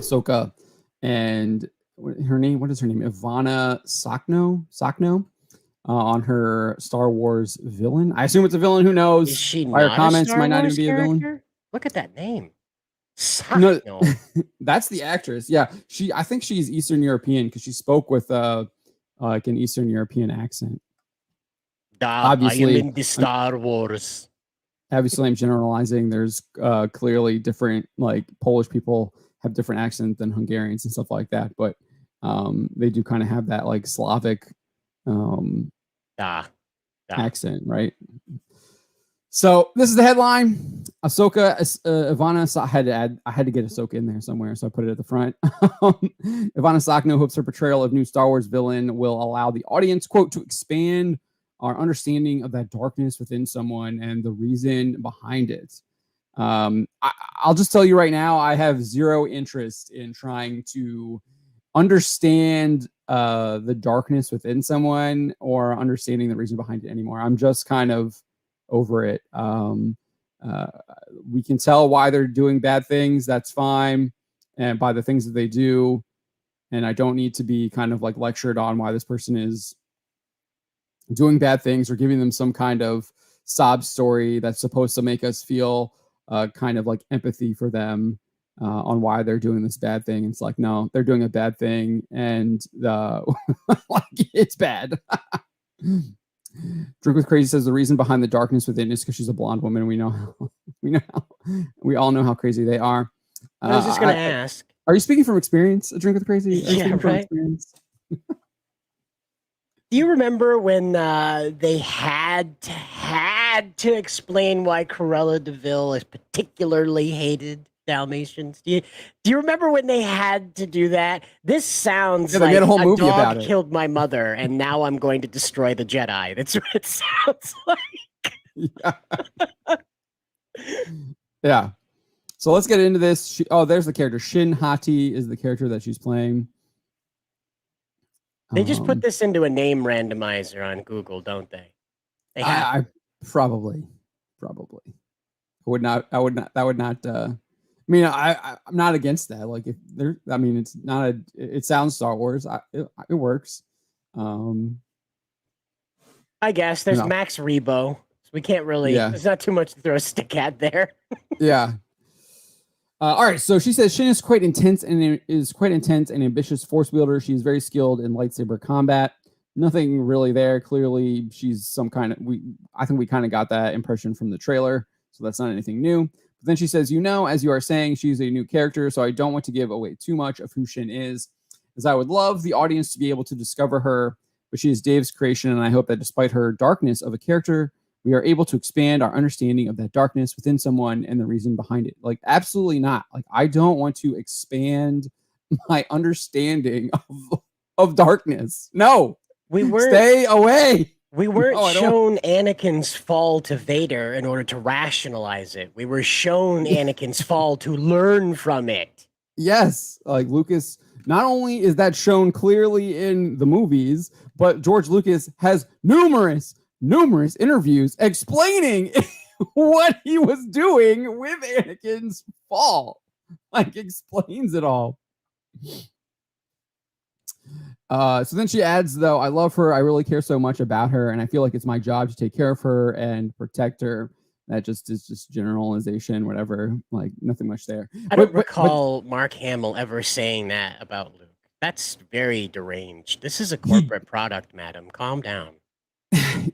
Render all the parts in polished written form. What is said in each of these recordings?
Ahsoka and her name. What is her name? Ivana Sakno. On her Star Wars villain. I assume it's a villain. Who knows? Is she By her not a comments, Star might not Wars even be a villain. character? Look at that name. No, Sakno. that's the actress. Yeah, I think she's Eastern European because she spoke with like an Eastern European accent. Obviously, I am in the Star Wars. Obviously, I'm generalizing. There's clearly different, like Polish people have different accents than Hungarians and stuff like that, but they do kind of have that like Slavic accent, right? So this is the headline. Ahsoka, Ivana, I had to get Ahsoka in there somewhere, so I put it at the front. Ivana Sakno hopes her portrayal of new Star Wars villain will allow the audience, quote, to expand our understanding of that darkness within someone and the reason behind it. I'll just tell you right now, I have zero interest in trying to understand the darkness within someone or understanding the reason behind it anymore. I'm just kind of over it. We can tell why they're doing bad things. That's fine. And by the things that they do. And I don't need to be kind of like lectured on why this person is doing bad things or giving them some kind of sob story that's supposed to make us feel kind of like empathy for them on why they're doing this bad thing. It's like, no, they're doing a bad thing and like it's bad. Drink with Crazy says the reason behind the darkness within is because she's a blonde woman. We all know how crazy they are. I was just going to ask. Are you speaking from experience? A Drink with Crazy? Yeah, right. Do you remember when they had to explain why Cruella de Vil is particularly hated Dalmatians? Do you remember when they had to do that? This sounds like a whole movie dog about it. Killed my mother, and now I'm going to destroy the Jedi. That's what it sounds like. Yeah. So let's get into this. There's the character. Shin Hati is the character that she's playing. They just put this into a name randomizer on Google, don't they? I probably. I would not. That would not. I mean, I'm not against that. Like, if there, I mean, it's not it sounds Star Wars. It works. I guess there's Max Rebo. So we can't really. Yeah. There's not too much to throw a stick at there. Yeah. All right. So she says Shin is quite intense and ambitious force wielder. She's very skilled in lightsaber combat. Nothing really there. Clearly, she's some kind of. I think we kind of got that impression from the trailer. So that's not anything new. But then she says, as you are saying, she's a new character, so I don't want to give away too much of who Shin is, as I would love the audience to be able to discover her, but she is Dave's creation, and I hope that despite her darkness of a character, we are able to expand our understanding of that darkness within someone and the reason behind it. Like, absolutely not. Like, I don't want to expand my understanding of darkness. No. Stay away. We weren't shown Anakin's fall to Vader in order to rationalize it. We were shown Anakin's fall to learn from it. Yes, like Lucas, not only is that shown clearly in the movies, but George Lucas has numerous interviews explaining what he was doing with Anakin's fall. Like, explains it all. So then she adds, though, I love her. I really care so much about her, and I feel like it's my job to take care of her and protect her. That just is just generalization, whatever. Like, nothing much there. I don't recall Mark Hamill ever saying that about Luke. That's very deranged. This is a corporate product, madam. Calm down.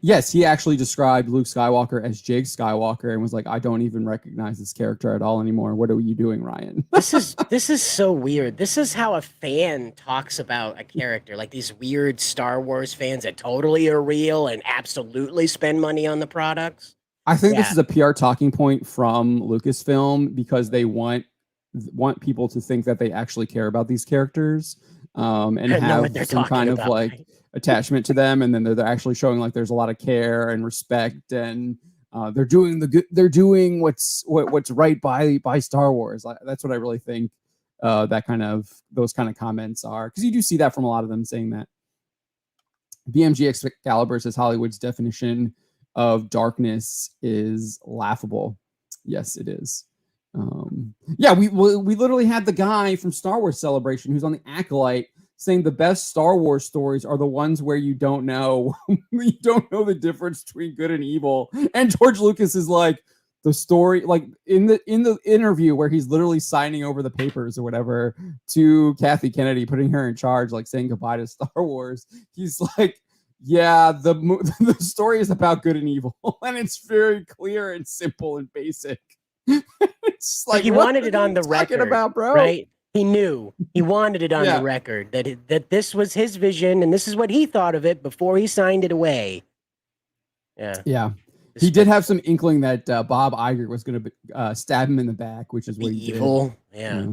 Yes, he actually described Luke Skywalker as Jake Skywalker and was like, I don't even recognize this character at all anymore. What are you doing, Ryan? This is so weird. This is how a fan talks about a character. Like, these weird Star Wars fans that totally are real and absolutely spend money on the products. I think this is a PR talking point from Lucasfilm because they want people to think that they actually care about these characters and have some kind of like attachment to them, and then they're actually showing like there's a lot of care and respect, and they're doing what's right by Star Wars. That's what I really think those kind of comments are, because you do see that from a lot of them saying that. BMG Excalibur says Hollywood's definition of darkness is laughable. Yes, it is. Yeah, we literally had the guy from Star Wars Celebration who's on the Acolyte saying the best Star Wars stories are the ones where you don't know the difference between good and evil. And George Lucas is like, the story, like in the interview where he's literally signing over the papers or whatever to Kathy Kennedy, putting her in charge, like saying goodbye to Star Wars. He's like, yeah, the story is about good and evil, and it's very clear and simple and basic. It's Like like, he what wanted it are on you the talking record, about, bro? right? He knew he wanted it on the Yeah. record that this was his vision and this is what he thought of it before he signed it away. Yeah. Yeah. He did have some inkling that Bob Iger was going to stab him in the back, which is what he evil. did. Yeah.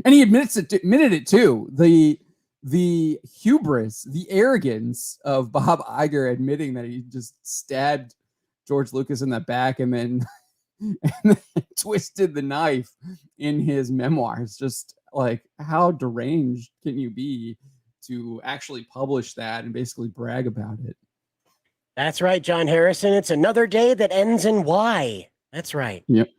And he admitted it too. The hubris, the arrogance of Bob Iger admitting that he just stabbed George Lucas in the back and then twisted the knife in his memoirs. Just like, how deranged can you be to actually publish that and basically brag about it? That's right, John Harrison. It's another day that ends in Y. That's right. Yep.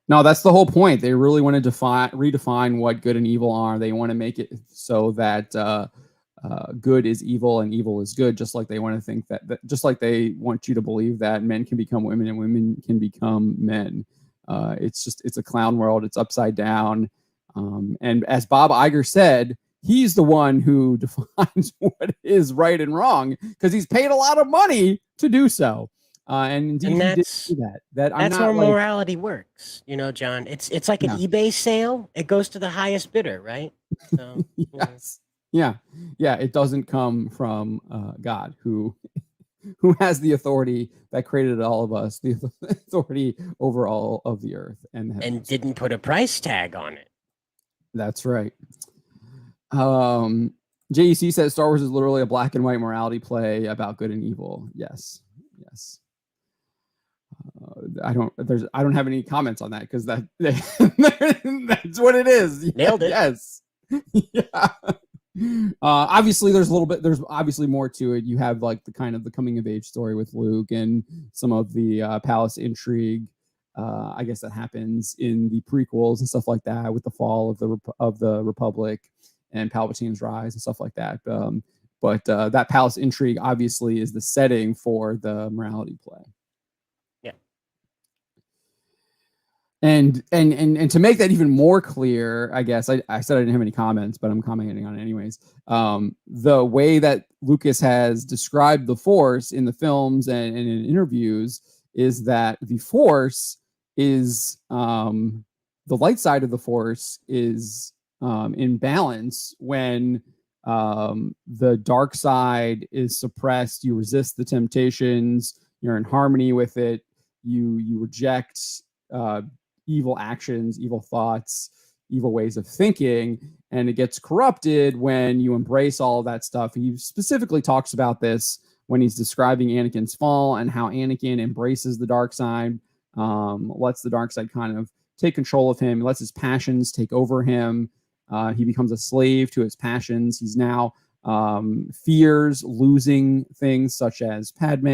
No, that's the whole point. They really want to redefine what good and evil are. They want to make it so that good is evil and evil is good, just like they want to think that just like they want you to believe that men can become women and women can become men. It's a clown world. It's upside down. And as Bob Iger said, he's the one who defines what is right and wrong because he's paid a lot of money to do so. And indeed, he did do that. That's how morality works, John. It's like an eBay sale. It goes to the highest bidder, right? So, yes. Yeah. It doesn't come from God, who has the authority that created all of us, the authority over all of the earth, and didn't put a price tag on it. That's right. JEC says Star Wars is literally a black and white morality play about good and evil. Yes. I don't have any comments on that because that's what it is. Nailed it. Yes. Yeah. Obviously there's obviously more to it. You have like the kind of the coming of age story with Luke and some of the palace intrigue. I guess that happens in the prequels and stuff like that with the fall of the Republic and Palpatine's rise and stuff like that. But that palace intrigue obviously is the setting for the morality play. Yeah. And to make that even more clear, I guess I said I didn't have any comments, but I'm commenting on it anyways. The way that Lucas has described the Force in the films and in interviews is that the Force is the light side of the Force is in balance when the dark side is suppressed. You resist the temptations. You're in harmony with it. You reject evil actions, evil thoughts, evil ways of thinking, and it gets corrupted when you embrace all of that stuff. He specifically talks about this when he's describing Anakin's fall and how Anakin embraces the dark side, lets the dark side kind of take control of him, lets his passions take over him. He becomes a slave to his passions. He's now fears losing things such as Padme,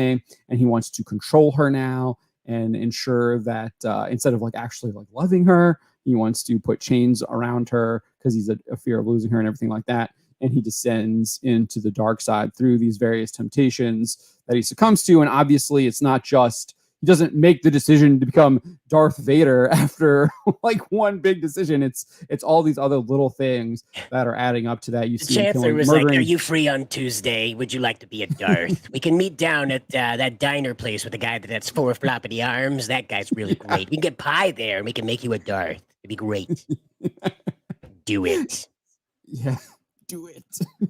and he wants to control her now and ensure that instead of like actually like loving her, he wants to put chains around her because he's a fear of losing her and everything like that. And he descends into the dark side through these various temptations that he succumbs to. And obviously it's not just, he doesn't make the decision to become Darth Vader after like one big decision. It's all these other little things that are adding up to that. You see, Chancellor was like, "Are you free on Tuesday? Would you like to be a Darth? We can meet down at that diner place with the guy that's 4 floppity arms. That guy's really great. We can get pie there, and we can make you a Darth. It'd be great. Do it." Yeah. Do it.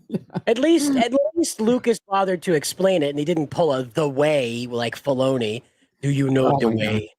Yeah. At least Lucas bothered to explain it, and he didn't pull the way like Filoni. Do you know the way?